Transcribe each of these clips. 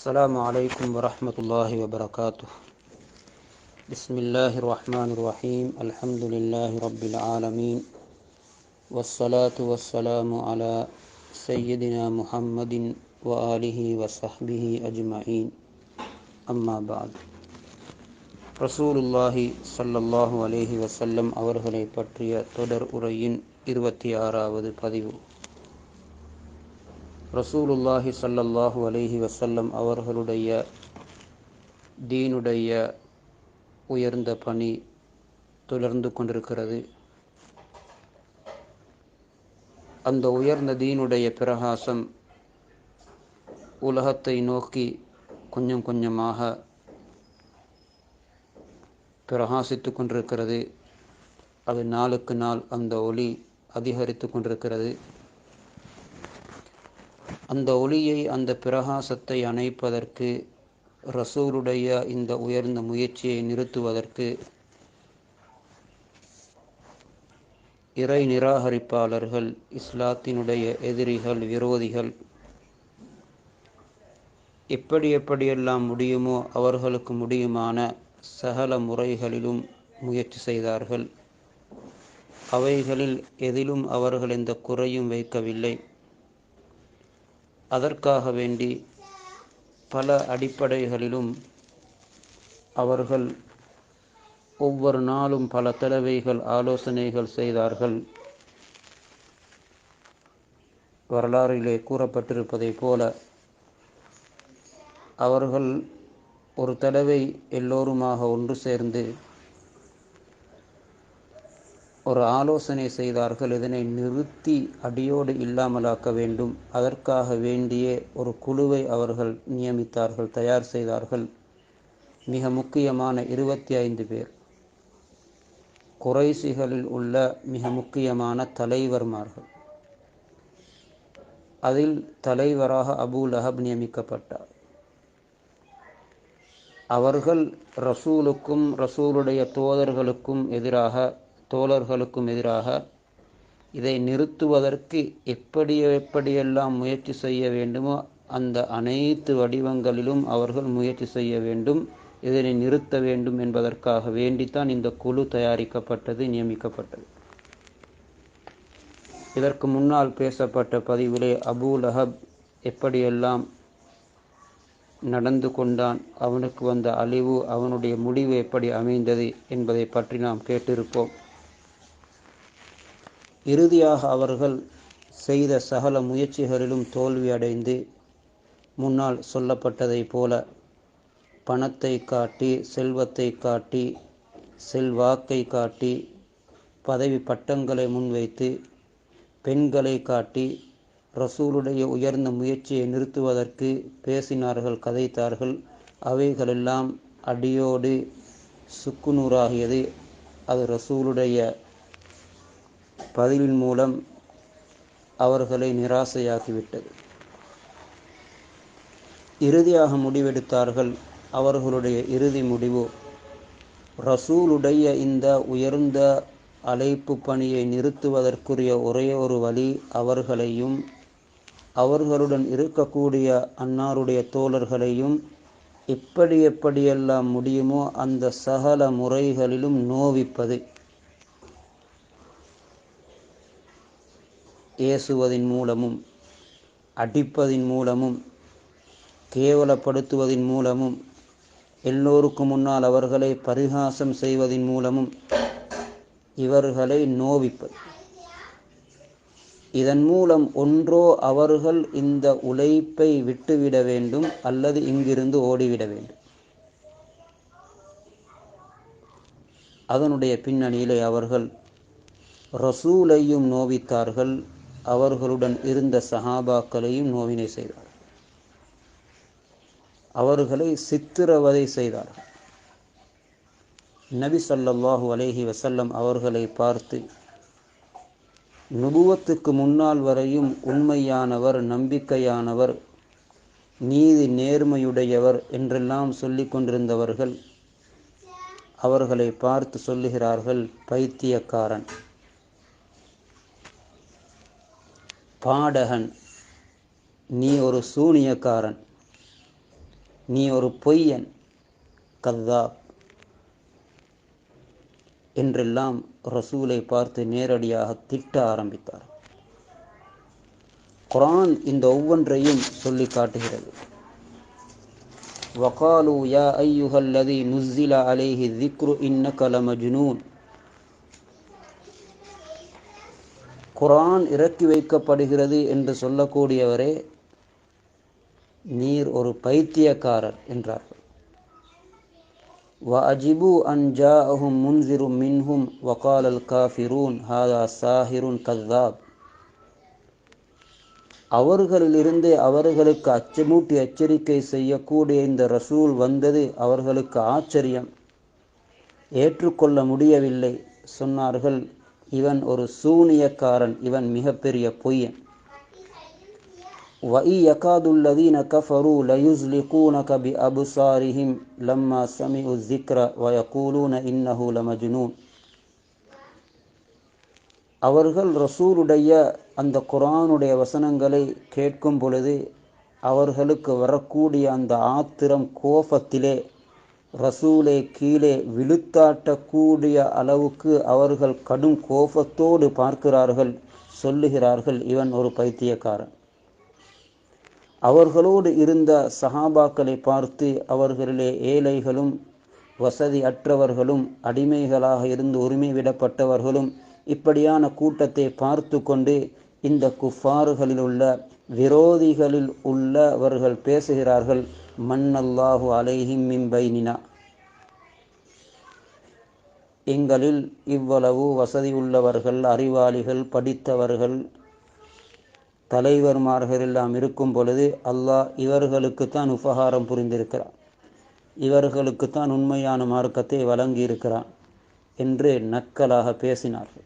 السلام عليكم ورحمة الله وبركاته. بسم الله الرحمن الرحيم. الحمد لله رب العالمين، والصلاة والسلام على سيدنا محمد وآله وصحبه أجمعين. أما بعد. ரசூலுல்லாஹி ஸல்லல்லாஹு அலைஹி வஸல்லம் அவர்களை பற்றிய தொடர் உரையின் 26வது பதிவு. ரசூலுல்லாஹி ஸல்லல்லாஹு அலைஹி வஸல்லம் அவர்களுடைய தீனுடைய உயர்ந்த பணி தொடர்ந்து கொண்டிருக்கிறது. அந்த உயர்ந்த தீனுடைய பிரகாசம் உலகத்தை நோக்கி கொஞ்சம் கொஞ்சமாக பிரகாசித்து கொண்டிருக்கிறது. அது நாளுக்கு நாள் அந்த ஒளி அதிகரித்து கொண்டிருக்கிறது. அந்த ஒளியை, அந்த பிரகாசத்தை அணைப்பதற்கு, ரசூலுடைய இந்த உயர்ந்த முயற்சியை நிறுத்துவதற்கு இறை நிராகரிப்பாளர்கள், இஸ்லாத்தினுடைய எதிரிகள், விரோதிகள் எப்படியெல்லாம் முடியுமோ அவர்களுக்கு முடியுமான சகல முறைகளிலும் முயற்சி செய்தார்கள். அவைகளில் எதிலும் அவர்கள் எந்த குறையும் வைக்கவில்லை. அதற்காக வேண்டி பல அடிப்படைகளிலும் அவர்கள் ஒவ்வொரு நாளும் பல தடவைகள் ஆலோசனைகள் செய்தார்கள். வரலாறிலே கூறப்பட்டிருப்பதை போல அவர்கள் ஒரு தடவை எல்லோருமாக ஒன்று சேர்ந்து ஒரு ஆலோசனை செய்தார்கள். இதனை நிறுத்தி அடியோடு இல்லாமலாக்க வேண்டும். அதற்காக வேண்டியே ஒரு குழுவை அவர்கள் நியமித்தார்கள், தயார் செய்தார்கள். மிக முக்கியமான 25 பேர், குறைஷிகளில் உள்ள மிக முக்கியமான தலைவர்மார்கள். அதில் தலைவராக அபூ லஹப் நியமிக்கப்பட்டார். அவர்கள் ரசூலுக்கும் ரசூலுடைய தோழர்களுக்கும் எதிராக இதை நிறுத்துவதற்கு எப்படியெல்லாம் முயற்சி செய்ய வேண்டுமோ அந்த அனைத்து வடிவங்களிலும் அவர்கள் முயற்சி செய்ய வேண்டும். இதனை நிறுத்த வேண்டும் என்பதற்காக வேண்டித்தான் இந்த குழு தயாரிக்கப்பட்டது, நியமிக்கப்பட்டது. இதற்கு முன்னால் பேசப்பட்ட பதிவிலே அபூ லஹப் எப்படியெல்லாம் நடந்து கொண்டான், அவனுக்கு வந்த அழிவு, அவனுடைய முடிவு எப்படி அமைந்தது என்பதை பற்றி நாம் கேட்டிருப்போம். இறுதியாக அவர்கள் செய்த சகல முயற்சிகளிலும் தோல்வி அடைந்து, முன்னால் சொல்லப்பட்டதை போல பணத்தை காட்டி, செல்வத்தை காட்டி, செல்வாக்கை காட்டி, பதவி பட்டங்களை முன்வைத்து, பெண்களை காட்டி ரசூலுடைய உயர்ந்த முயற்சியை நிறுத்துவதற்கு பேசினார்கள், கதைத்தார்கள். அவைகளெல்லாம் அடியோடு சுக்குநூறாகியது. அது ரசூலுடைய பதிலின் மூலம் அவர்களை நிராசையாக்கிவிட்டது. இறுதியாக முடிவெடுத்தார்கள். அவர்களுடைய இறுதி முடிவு, ரசூலுடைய இந்த உயர்ந்த அழைப்பு பணியை நிறுத்துவதற்குரிய ஒரே ஒரு வழி, அவர்களையும் அவர்களுடன் இருக்கக்கூடிய அன்னாருடைய தோழர்களையும் எப்படியெல்லாம் முடியுமோ அந்த சகல முறைகளிலும் நோவிப்பது. ஏசுவதின் மூலமும், அடிப்பதின் மூலமும், கேவலப்படுத்துவதின் மூலமும், எல்லோருக்கும் முன்னால் அவர்களை பரிகாசம் செய்வதின் மூலமும் இவர்களை நோவிப்பது. இதன் மூலம் ஒன்றோ அவர்கள் இந்த உழைப்பை விட்டுவிட வேண்டும், அல்லது இங்கிருந்து ஓடிவிட வேண்டும். அதனுடைய பின்னணியிலே அவர்கள் ரசூலையும் நோவித்தார்கள், அவர்களுடன் இருந்த சஹாபாக்களையும் நோவினை செய்தார்கள். அவர்களை சித்திரவதை செய்தார்கள். நபி ஸல்லல்லாஹு அலைஹி வஸல்லம் அவர்களை பார்த்து, நுபுவத்துக்கு முன்னால் வரையும் உண்மையானவர், நம்பிக்கையானவர், நீதி நேர்மையுடையவர் என்றெல்லாம் சொல்லிக் கொண்டிருந்தவர்கள் அவர்களை பார்த்து சொல்லுகிறார்கள், பைத்தியக்காரன், பாடகன், நீ ஒரு சூனியக்காரன், நீ ஒரு பொய்யன், கத்தாப் என்றெல்லாம் ரசூலை பார்த்து நேரடியாக திட்ட ஆரம்பித்தார். குர்ஆன் இந்த ஒவ்வொன்றையும் சொல்லி காட்டுகிறது. வகாலு யா ஐயுஹல்லதி நுஸ்ஸில அலைஹி ذிக்ரு இன்னக லமஜ்னூன். குர்ஆன் இறக்கி வைக்கப்படுகிறது என்று சொல்லக்கூடியவரே, நீர் ஒரு பைத்தியக்காரர் என்றார்கள். வஅஜிபு அன் ஜாஅஹும் முன்சிரும் மின்ஹும் வகாலல் காஃபிரூன் ஹாதா சாஹிருன் கذாப். அவர்களிலிருந்து அவர்களுக்கு அச்சமூட்டி எச்சரிக்கை செய்யக்கூடிய இந்த ரசூல் வந்தது அவர்களுக்கு ஆச்சரியம், ஏற்றுக்கொள்ள முடியவில்லை. சொன்னார்கள், இவன் ஒரு சூனியக்காரன், இவன் மிகப்பெரிய பொய்யன். وَإِنْ يَكَادُ الَّذِينَ كَفَرُوا لَيُزْلِقُونَكَ بِأَبْصَارِهِمْ لَمَّا سَمِعُوا الذِّكْرَ وَيَقُولُونَ إِنَّهُ لَمَجْنُونٌ. அவர்கள் ரசூலுடைய அந்த குர்ஆனுடைய வசனங்களை கேட்கும் பொழுது அவர்களுக்கு வரக்கூடிய அந்த ஆத்திரம், கோபத்திலே ரசூலை கீழே விழுத்தாட்டக்கூடிய அளவுக்கு அவர்கள் கடும் கோபத்தோடு பார்க்கிறார்கள். சொல்லுகிறார்கள், இவன் ஒரு பைத்தியக்காரன். அவர்களோடு இருந்த சஹாபாக்களை பார்த்து அவர்களிலே ஏழைகளும் வசதி அற்றவர்களும் அடிமைகளாக இருந்து உரிமை விடப்பட்டவர்களும் இப்படியான கூட்டத்தை பார்த்து கொண்டு இந்த குஃபார்களில் உள்ள விரோதிகளில் உள்ளவர்கள் பேசுகிறார்கள், மன்னல்லாஹு அலைஹிம் மின் பைனினா. எங்களில் இவ்வளவு வசதி உள்ளவர்கள், அறிவாளிகள், படித்தவர்கள், தலைவர்மார்கள் எல்லாம் இருக்கும் பொழுது அல்லாஹ் இவர்களுக்குத்தான் உபகாரம் புரிந்திருக்கிறான், இவர்களுக்குத்தான் உண்மையான மார்க்கத்தை வழங்கியிருக்கிறான் என்று நக்கலாக பேசினார்கள்.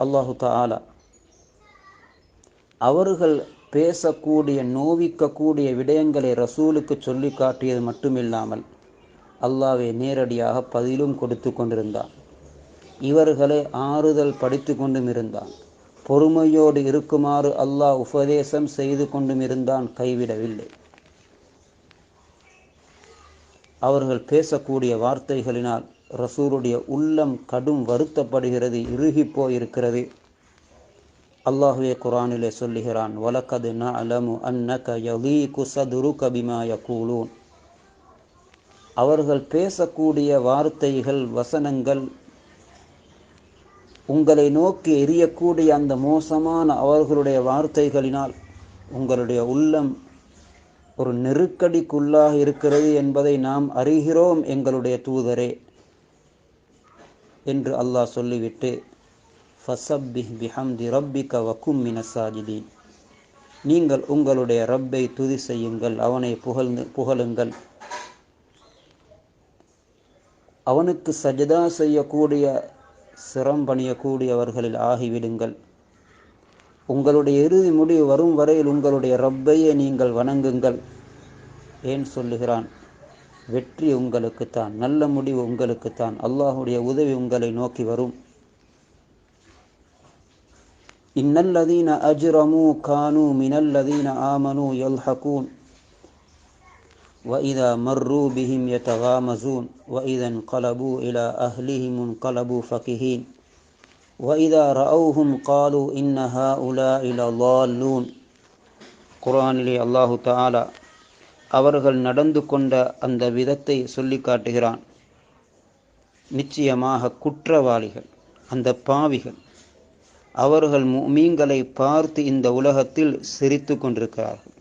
அல்லாஹு தஆலா அவர்கள் பேசக்கூடிய நோவிக்கக்கூடிய விடயங்களை ரசூலுக்கு சொல்லி காட்டியது மட்டுமில்லாமல் அல்லாஹ்வே நேரடியாக பதிலும் கொடுத்து கொண்டிருந்தான். இவர்களை ஆறுதல் படித்து கொண்டும் இருந்தான். பொறுமையோடு இருக்குமாறு அல்லாஹ் உபதேசம் செய்து கொண்டும் இருந்தான், கைவிடவில்லை. அவர்கள் பேசக்கூடிய வார்த்தைகளினால் ரசூலுடைய உள்ளம் கடும் வருத்தப்படுகிறது, இறுகி போயிருக்கிறது. அல்லாஹ்வே குர்ஆனிலே சொல்லுகிறான், வலகத் நஅலமு அன்னக யலீகு ஸதுருக பிமா யகூலூன். அவர்கள் பேசக்கூடிய வார்த்தைகள், வசனங்கள், உங்களை நோக்கி எரியக்கூடிய அந்த மோசமான அவர்களுடைய வார்த்தைகளினால் உங்களுடைய உள்ளம் ஒரு நெருக்கடிக்குள்ளாக இருக்கிறது என்பதை நாம் அறிகிறோம் எங்களுடைய தூதரே என்று அல்லாஹ் சொல்லிவிட்டு, ஃபஸப்பிஹ் பிஹம்தி ரப்பிக வகும் மினஸ் சாஜிதீன். நீங்கள் உங்களுடைய ரப்பை துதி செய்யுங்கள், அவனை புகழுங்கள், அவனுக்கு சஜதா செய்யக்கூடிய சிரம்பணியக்கூடியவர்களில் ஆகிவிடுங்கள். உங்களுடைய இறுதி முடிவு வரும் வரையில் உங்களுடைய ரப்பையே நீங்கள் வணங்குங்கள். ஏன் சொல்லுகிறான்? வெற்றி உங்களுக்குத்தான், நல்ல முடிவு உங்களுக்குத்தான், அல்லாஹுடைய உதவி உங்களை நோக்கி வரும். இன்னல்லதீன அஜ்ரமூ கானூ மினல்லதீன ஆமனூ யல்ஹகூன் وَإِذَا مَرُّوا بِهِمْ يَتَغَامَزُونَ وَإِذَا انقلبوا إِلَى أَهْلِهِمْ انقلبوا فَكِهِينَ وَإِذَا رَأَوْهُمْ قَالُوا إِنَّ هَؤُلَاءِ لَضَالُّونَ. குர்ஆனிலே அல்லாஹு தஆலா அவர்கள் நடந்து கொண்ட அந்த விதத்தை சொல்லி காட்டுகிறான். நிச்சயமாக குற்றவாளிகள், அந்த பாவிகள், அவர்கள் முஃமின்களை பார்த்து இந்த உலகத்தில் சிரித்து கொண்டிருக்கிறார்கள்.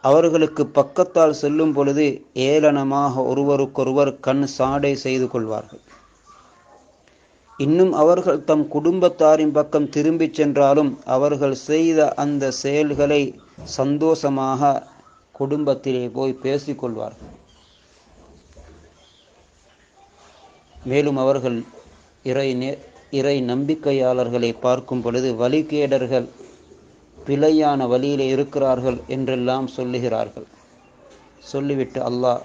அவர்களுக்கு பக்கத்தால் செல்லும் பொழுது ஏளனமாக ஒருவருக்கொருவர் கண் சாடை செய்து கொள்வார்கள். இன்னும் அவர்கள் தம் குடும்பத்தாரின் பக்கம் திரும்பிச் சென்றாலும் அவர்கள் செய்த அந்த செயல்களை சந்தோஷமாக குடும்பத்திலே போய் பேசிக்கொள்வார்கள். மேலும் அவர்கள் இறை நம்பிக்கையாளர்களை பார்க்கும் பொழுது வழிகேடர்கள், பிழையான வழியிலே இருக்கிறார்கள் என்றெல்லாம் சொல்லுகிறார்கள். சொல்லிவிட்டு அல்லாஹ்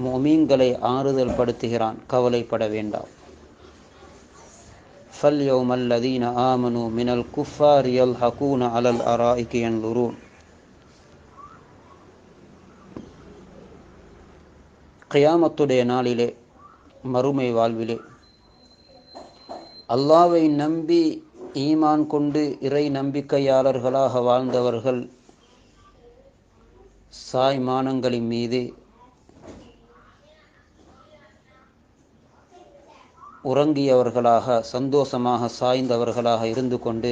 முஃமின்களை ஆறுதல் படுத்துகிறான், கவலைப்பட வேண்டாம். فَالْيَوْمَ الَّذِينَ آمَنُوا مِنَ الْكُفَّارِ يَضْحَكُونَ عَلَى الْأَرَائِكِ يَنْظُرُونَ. கியாமத்துடைய நாளிலே, மறுமை வாழ்விலே, அல்லாஹ்வை நம்பி ஈமான் கொண்டு இறை நம்பிக்கையாளர்களாக வாழ்ந்தவர்கள் சாய்மானங்களின் மீது உறங்கியவர்களாக சந்தோஷமாக சாய்ந்தவர்களாக இருந்து கொண்டு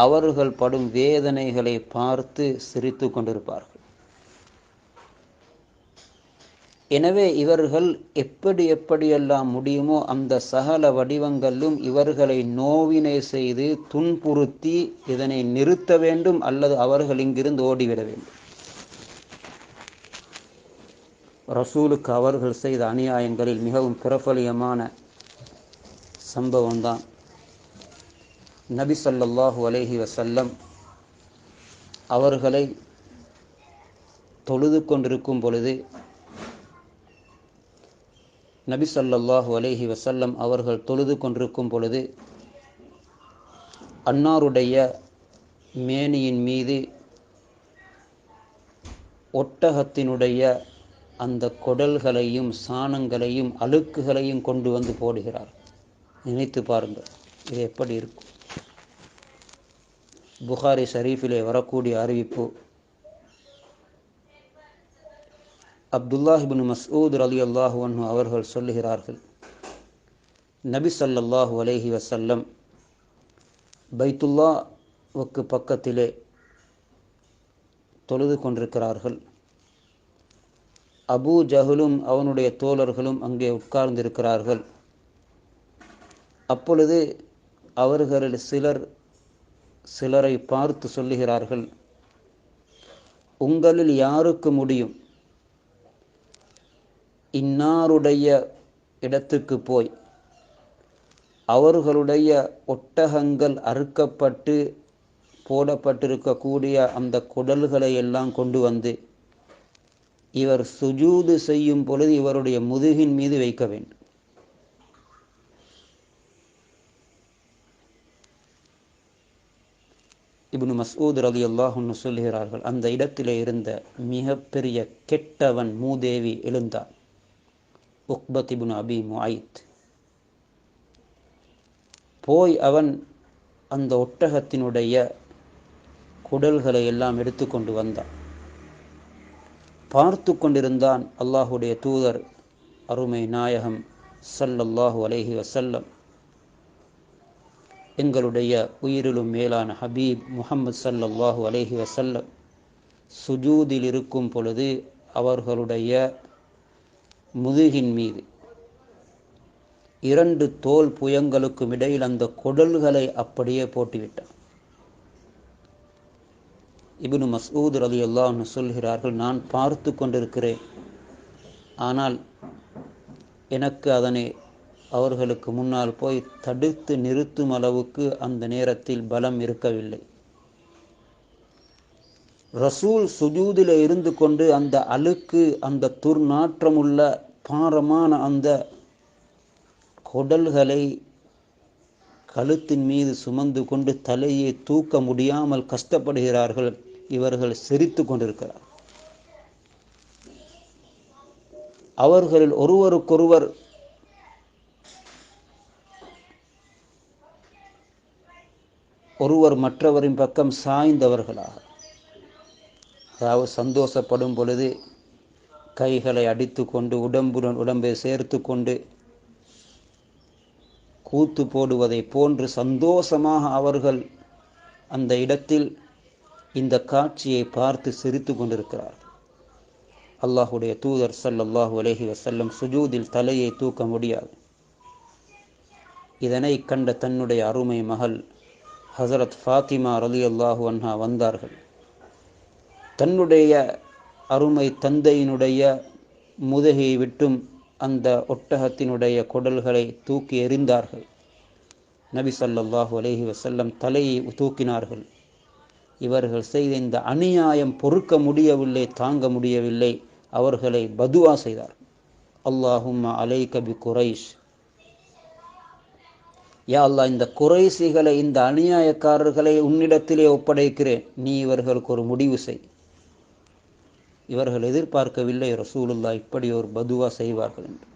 அவர்கள் படும் வேதனைகளை பார்த்து சிரித்து கொண்டிருப்பார்கள். எனவே இவர்கள் எப்படியெல்லாம் முடியுமோ அந்த சகல வடிவங்களிலும் இவர்களை நோவினை செய்து துன்புறுத்தி இதனை நிறுத்த வேண்டும், அல்லது அவர்கள் இங்கிருந்து ஓடிவிட வேண்டும். ரசூலுக்கு அவர்கள் செய்த அநியாயங்களில் மிகவும் பிரபலியமான சம்பவம்தான் நபி ஸல்லல்லாஹு அலைஹி வஸல்லம் அவர்களை தொழுது கொண்டிருக்கும் பொழுது நபி ஸல்லல்லாஹு அலைஹி வஸல்லம் அவர்கள் தொழுது கொண்டிருக்கும் பொழுது அன்னாருடைய மேனியின் மீது ஒட்டகத்தினுடைய அந்த குடல்களையும் சாணங்களையும் அழுக்குகளையும் கொண்டு வந்து போடுகிறார். நினைத்து பாருங்கள், இது எப்படி இருக்கும்? புகாரி ஷரீஃபிலே வரக்கூடிய அறிவிப்பு, அப்துல்லாஹ் இப்னு மஸ்ஊத் ரலியல்லாஹு அன்ஹு அவர்கள் சொல்லுகிறார்கள், நபி ஸல்லல்லாஹு அலைஹி வஸல்லம் பைத்துல்லாஹ்வுக்கு பக்கத்திலே தொழுது கொண்டிருக்கிறார்கள். அபூ ஜஹலும் அவனுடைய தோழர்களும் அங்கே உட்கார்ந்திருக்கிறார்கள். அப்பொழுது அவர்களில் சிலரை பார்த்து சொல்லுகிறார்கள், உங்களில் யாருக்கு முடியும் இன்னாருடைய இடத்துக்கு போய் அவர்களுடைய ஒட்டகங்கள் அறுக்கப்பட்டு போடப்பட்டிருக்கக்கூடிய அந்த குடல்களை எல்லாம் கொண்டு வந்து இவர் சுஜூது செய்யும் பொழுது இவருடைய முதுகின் மீது வைக்க வேண்டும். இப்னு மஸ்ஊத் ரலியல்லாஹு அன்ஹு சொல்கிறார்கள், அந்த இடத்திலே இருந்த மிகப்பெரிய கெட்டவன் மூதேவி எழுந்தார், உக்பத் இப்னு அபி முஐத். போய் அவன் அந்த ஒட்டகத்தினுடைய குடல்களை எல்லாம் எடுத்து கொண்டு வந்தான். பார்த்து கொண்டிருந்தான் அல்லாஹுடைய தூதர் அருமை நாயகம் ஸல்லல்லாஹு அலைஹி வஸல்லம், எங்களுடைய உயிரிலும் மேலான ஹபீப் முஹம்மது ஸல்லல்லாஹு அலைஹி வஸல்லம் சுஜூதில் இருக்கும் பொழுது அவர்களுடைய முதுகின் மீது 2 தோல் புயங்களுக்கும் இடையில் அந்த குடல்களை அப்படியே போட்டுவிட்டான். இப்னு மஸ்ஊத் ரலியல்லாஹு அன்ஹு சொல்கிறார்கள், நான் பார்த்து கொண்டிருக்கிறேன், ஆனால் எனக்கு அதனை அவர்களுக்கு முன்னால் போய் தடுத்து நிறுத்தும் அளவுக்கு அந்த நேரத்தில் பலம் இருக்கவில்லை. ரசூல் சுஜூதில் இருந்து கொண்டு அந்த அழுக்கு, அந்த துர்நாற்றமுள்ள பாரமான அந்த குடல்களை கழுத்தின் மீது சுமந்து கொண்டு தலையை தூக்க முடியாமல் கஷ்டப்படுகிறார்கள். இவர்கள் சிரித்து கொண்டிருக்கிறார். அவர்களில் ஒருவருக்கொருவர் மற்றவரின் பக்கம் சாய்ந்தவர்களாக, அதாவது சந்தோஷப்படும் பொழுது கைகளை அடித்து கொண்டு உடம்புடன் உடம்பை சேர்த்து கொண்டு கூத்து போடுவதை போன்று சந்தோஷமாக அவர்கள் அந்த இடத்தில் இந்த காட்சியை பார்த்து சிரித்து கொண்டிருக்கிறார்கள். அல்லாஹுடைய தூதர் ஸல்லல்லாஹு அலைஹி வஸல்லம் சுஜூதில் தலையை தூக்க முடியாது. இதனை கண்ட தன்னுடைய அருமை மகள் ஹஸரத் ஃபாத்திமா ரலியல்லாஹு அன்ஹா வந்தார்கள். தன்னுடைய அருமை தந்தையினுடைய முதுகை விட்டும் அந்த ஒட்டகத்தினுடைய குடல்களை தூக்கி எறிந்தார்கள். நபி ஸல்லல்லாஹு அலைஹி வஸல்லம் தலையை தூக்கினார்கள். இவர்கள் செய்த இந்த அநியாயம் பொறுக்க முடியவில்லை, தாங்க முடியவில்லை. அவர்களை பதுவா செய்தார். அல்லாஹும்ம அலைக பி குரைஷ், யா அல்லாஹ், இந்த குறைசிகளை, இந்த அநியாயக்காரர்களை உன்னிடத்திலே ஒப்படைக்கிறேன், நீ இவர்களுக்கு ஒரு முடிவு செய். இவர்கள் எதிர்பார்க்கவில்லை ரசூலுல்லாஹ் இப்படி ஒரு பதுவா செய்வார்கள் என்று.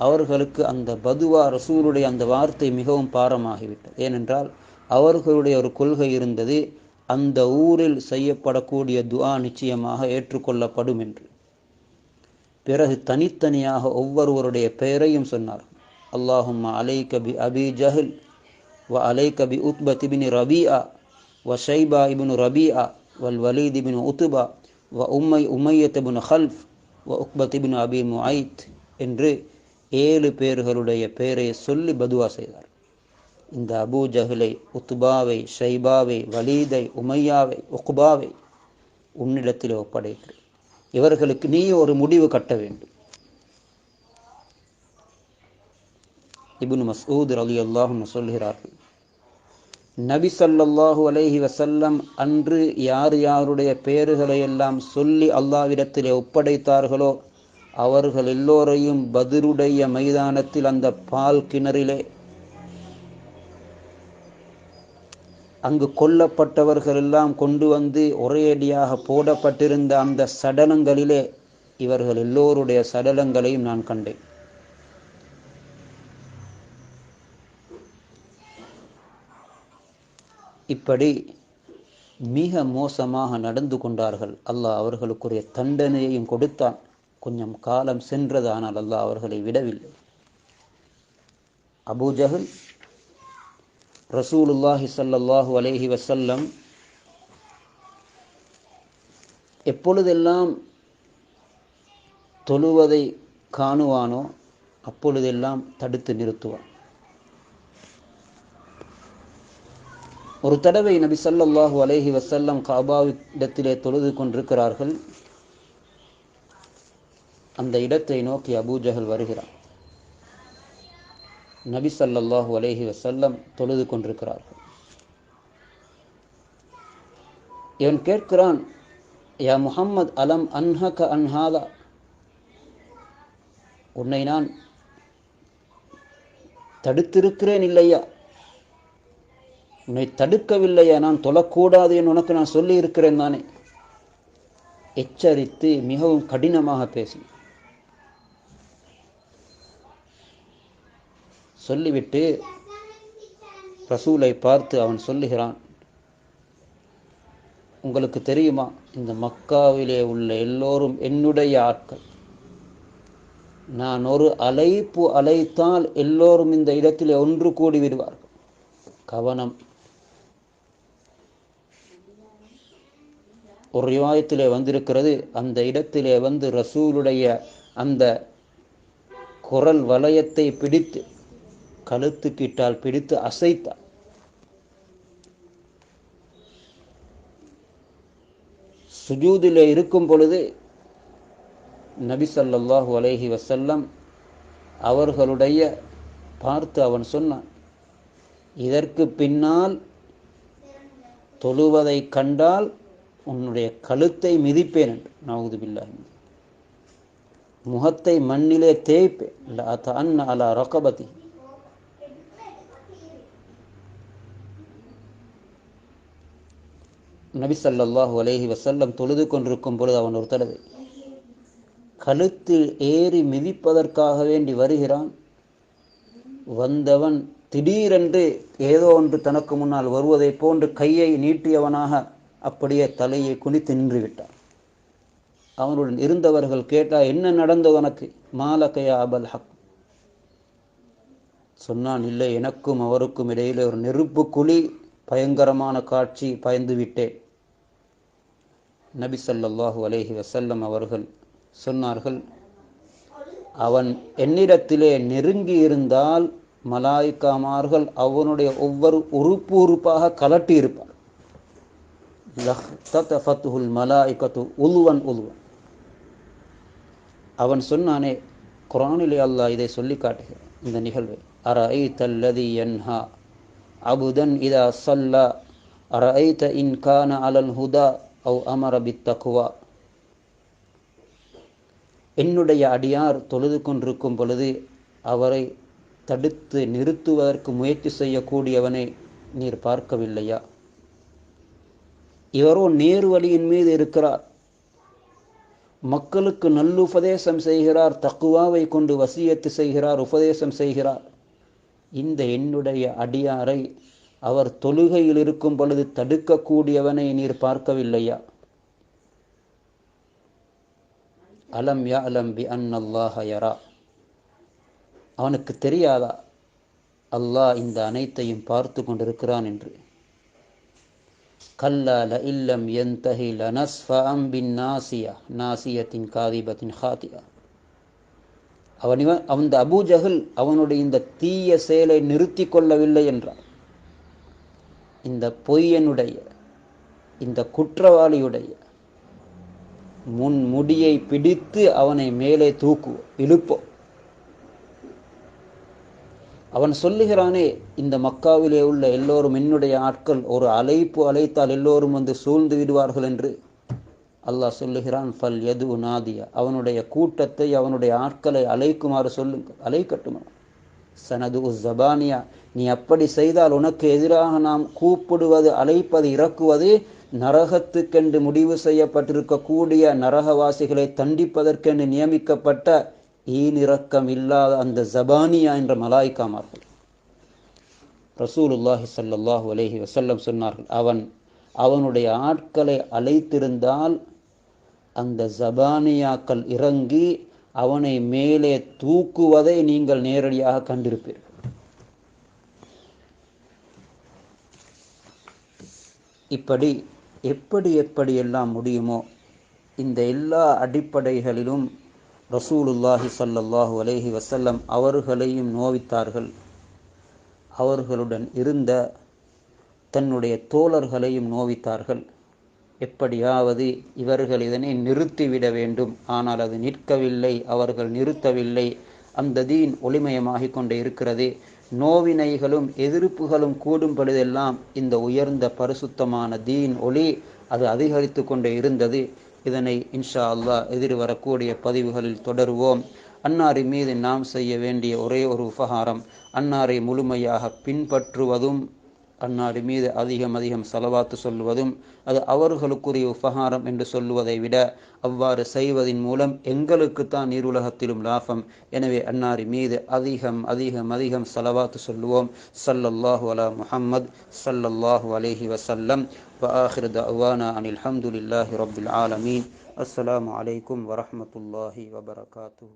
அவர்களுக்கு அந்த பதுவா, ரசூலுடைய அந்த வார்த்தை மிகவும் பாரமாகிவிட்டது. ஏனென்றால் அவர்களுடைய ஒரு கொள்கை இருந்தது, அந்த ஊரில் செய்யப்படக்கூடிய துஆ நிச்சயமாக ஏற்றுக்கொள்ளப்படும் என்று. பிறகு தனித்தனியாக ஒவ்வொருவருடைய பெயரையும் சொன்னார். அல்லாஹும்ம அலைக பி அபி ஜஹல் வ அலைக பி உத்பத் இப்னு ரபீஆ வ ஷைபா இப்னு ரபீஆ வல் வலீத் இப்னு உத்பா வ உமையத் இப்னு ஹல்ஃப் வ உக்பத் இப்னு அபி முஐத் என்று 7 பேர்களுடைய பெயரை சொல்லி பதுவா செய்தார். இந்த அபூ ஜஹலை, உத்பாவை, ஷைபாவை, வலீதை, உமையாவை, உக்பாவை உன்னிடத்தில் ஒப்படைக்கிறேன். இவர்களுக்கு நீ ஒரு முடிவு கட்ட வேண்டும். இப்னு மஸ்ஊத் ரலியல்லாஹு அன்ஹு சொல்கிறார்கள், நபி ஸல்லல்லாஹு அலைஹி வஸல்லம் அன்று யார் யாருடைய பெயர்களை எல்லாம் சொல்லி அல்லாஹ்விடத்திலே ஒப்படைத்தார்களோ அவர்கள் எல்லோரையும் பத்ருடைய மைதானத்தில் அந்த பால் கிணறிலே, அங்கு கொல்லப்பட்டவர்கள் எல்லாம் கொண்டு வந்து ஒரேடியாக போடப்பட்டிருந்த அந்த சடலங்களிலே இவர்கள் எல்லோருடைய சடலங்களையும் நான் கண்டேன். இப்படி மிக மோசமாக நடந்து கொண்டார்கள். அல்லாஹ் அவர்களுக்குரிய தண்டனையையும் கொடுத்தான். கொஞ்சம் காலம் சென்றது, ஆனால் அல்லாஹ் அவர்களை விடவில்லை. அபூ ஜஹல் ரசூலுல்லாஹி ஸல்லல்லாஹு அலைஹி வஸல்லம் எப்பொழுதெல்லாம் தொழுவதை காணுவானோ அப்பொழுதெல்லாம் தடுத்து நிறுத்துவான். ஒரு தடவை நபி ஸல்லல்லாஹு அலைஹி வஸல்லம் காபாவிடத்திலே தொழுது கொண்டிருக்கிறார்கள். அந்த இடத்தை நோக்கி அபூ ஜஹல் வருகிறான். நபி ஸல்லல்லாஹு அலைஹி வஸல்லம் தொழுது கொண்டிருக்கிறார்கள். இவன் கேட்கிறான், யா முஹம்மத், அலம் அன்ஹக அன்ஹாதா, உன்னை நான் தடுத்திருக்கிறேன் இல்லையா? உன்னை தடுக்கவில்லையா? நான் தொழக்கூடாது என்று உனக்கு நான் சொல்லி இருக்கிறேன் தானே? எச்சரித்து மிகவும் கடினமாக பேசி சொல்லிவிட்டு ரசூலை பார்த்து அவன் சொல்லுகிறான், உங்களுக்கு தெரியுமா, இந்த மக்காவிலே உள்ள எல்லோரும் என்னுடைய ஆட்கள். நான் ஒரு அழைப்பு அழைத்தால் எல்லோரும் இந்த இடத்திலே ஒன்று கூடி விடுவார்கள். கவனம். ஒரு ரிவாயத்திலே வந்திருக்கிறது, அந்த இடத்திலே வந்து ரசூலுடைய அந்த குரல் வளையத்தை பிடித்து, கழுத்துக்கிட்டால் பிடித்து அசைத்தார். சுஜூதிலே இருக்கும் பொழுது நபி ஸல்லல்லாஹு அலைஹி வஸல்லம் அவர்களுடைய பார்த்து அவன் சொன்னான், இதற்கு பின்னால் தொழுவதை கண்டால் உன்னுடைய கழுத்தை மிதிப்பேன் என்று. நஊது பில்லாஹ். முகத்தை மண்ணிலே தேய்ப்பேன். லா தஅன்ன அலா ரகபதி. நபி ஸல்லல்லாஹு அலைஹி வஸல்லம் தொழுது கொண்டிருக்கும் பொழுது அவன் ஒரு தடவை கழுத்தில் ஏறி மிதிப்பதற்காக வேண்டி வருகிறான். வந்தவன் திடீரென்று ஏதோ ஒன்று தனக்கு முன்னால் வருவதை போன்று கையை நீட்டியவனாக அப்படியே தலையை குனித்து நின்று விட்டான். அவனுடன் இருந்தவர்கள் கேட்டா, என்ன நடந்தது உனக்கு? மாலகையா அபல் ஹக். சொன்னான், இல்லை, எனக்கும் அவருக்கும் இடையிலே ஒரு நெருப்பு குழி, பயங்கரமான காட்சி, பயந்து விட்டேன். நபி ஸல்லல்லாஹு அலைஹி வஸல்லம் அவர்கள் சொன்னார்கள், அவன் என்னிடத்திலே நெருங்கி இருந்தால் மலாயிக்காமார்கள் அவனுடைய ஒவ்வொரு உறுப்பு உறுப்பாக கலட்டி இருப்பார். லஹ்தஃபத்துல் மலாயிகத்து உல்வன் உல்வன். அவன் சொன்னானே, குர்ஆனிலே அல்லாஹ் இதை சொல்லி காட்டுகிறான் இந்த நிகழ்வை. அரஐதல்லதி யன்ஹா அபுதன் இதா ஸல்லா அரஐத இன் கான அலல் ஹுதா அவ் அமர பித்தக்வா. என்னுடைய அடியார் தொழுது கொண்டிருக்கும் பொழுது அவரை தடுத்து நிறுத்துவதற்கு முயற்சி செய்யக்கூடியவனை நீர் பார்க்கவில்லையா? இவரோ நேரு வழியின் மீது இருக்கிறார், மக்களுக்கு நல்லுபதேசம் செய்கிறார், தக்குவாவை கொண்டு வசியத்து செய்கிறார், உபதேசம் செய்கிறார். இந்த என்னுடைய அடியாரை அவர் தொழுகையில் இருக்கும் பொழுது தடுக்கக்கூடியவனை நீர் பார்க்கவில்லையா? அலம் யஅலம் பி அன்னல்லாஹ யரா, அவனுக்கு தெரியாதா அல்லாஹ் இந்த அனைத்தையும் பார்த்து கொண்டிருக்கிறான் என்று? கல்லா லஇல்லம் யன்தஹி லனஸ்ஃபஅம் பின் நாசியா நாசியத்தின் காதிபத்தின் ஹாத்தியா. அந்த அபூ ஜஹல் அவனுடைய இந்த தீய செயலை நிறுத்தி கொள்ளவில்லை என்றார், இந்த பொய்யனுடைய, இந்த குற்றவாளியுடைய முடியை பிடித்து அவனை மேலே இழுப்போம். அவன் சொல்லுகிறானே, இந்த மக்காவிலே உள்ள எல்லோரும் என்னுடைய ஆட்கள், ஒரு அழைப்பு அழைத்தால் எல்லோரும் வந்து சூழ்ந்து விடுவார்கள் என்று. அல்லாஹ் சொல்லுகிறான், ஃபல் யது நாதியா, அவனுடைய கூட்டத்தை, அவனுடைய ஆட்களை அழைக்குமாறு சொல்லுங்கள், அழைக்கட்டுமா. சனது ஜபானியா, நீ அப்படி செய்தால் உனக்கு எதிராக நாம் கூப்பிடுவது, அழைப்பது, இறக்குவது நரகத்துக்கென்று முடிவு செய்யப்பட்டிருக்கக்கூடிய நரகவாசிகளை தண்டிப்பதற்கென்று நியமிக்கப்பட்ட ஈனிறக்கம் இல்லாத அந்த ஜபானியா என்ற மலாய்க்காமார்கள். ரசூலுல்லாஹி ஸல்லல்லாஹு அலைஹி வஸல்லம் சொன்னார்கள், அவனுடைய ஆட்களை அழைத்திருந்தால் அந்த ஜபானியாக்கள் இறங்கி அவனை மேலே தூக்குவதை நீங்கள் நேரடியாக கண்டிருப்பீர்கள். இப்படி எப்படியெல்லாம் முடியுமோ இந்த எல்லா அடிப்படைகளிலும் ரசூலுல்லாஹி ஸல்லல்லாஹு அலைஹி வஸல்லம் அவர்களையும் நோவித்தார்கள், அவர்களுடன் இருந்த தன்னுடைய தோழர்களையும் நோவித்தார்கள். எப்படியாவது இவர்கள் இதனை நிறுத்திவிட வேண்டும். ஆனால் அது நிற்கவில்லை, அவர்கள் நிறுத்தவில்லை. அந்த தீன் ஒளிமயமாகிக் கொண்டே இருக்கிறது. நோவினைகளும் எதிர்ப்புகளும் கூடும் பொழுதெல்லாம் இந்த உயர்ந்த பரிசுத்தமான தீன் ஒளி அது அதிகரித்து கொண்டே இருந்தது. இதனை இன்ஷா அல்லாஹ் எதிர்வரக்கூடிய பதிவுகளில் தொடருவோம். அன்னாரி மீது நாம் செய்ய வேண்டிய ஒரே ஒரு உபகாரம், அன்னாரை முழுமையாக பின்பற்றுவதும், அன்னாரி மீது அதிகம் ஸலவாத்து சொல்வதும். அது அவர்களுக்குரிய உபகாரம் என்று சொல்லுவதை விட அவ்வாறு செய்வதின் மூலம் எங்களுக்குத்தான் நீருலகத்திலும் லாபம். எனவே அன்னாரி மீது அதிகம் ஸலவாத்து சொல்லுவோம். ஸல்லல்லாஹு அலா முஹம்மத் ஸல்லல்லாஹு அலைஹி வஸல்லம். وآخر دعوانا أن الحمد لله رب العالمين. السلام عليكم ورحمة الله وبركاته.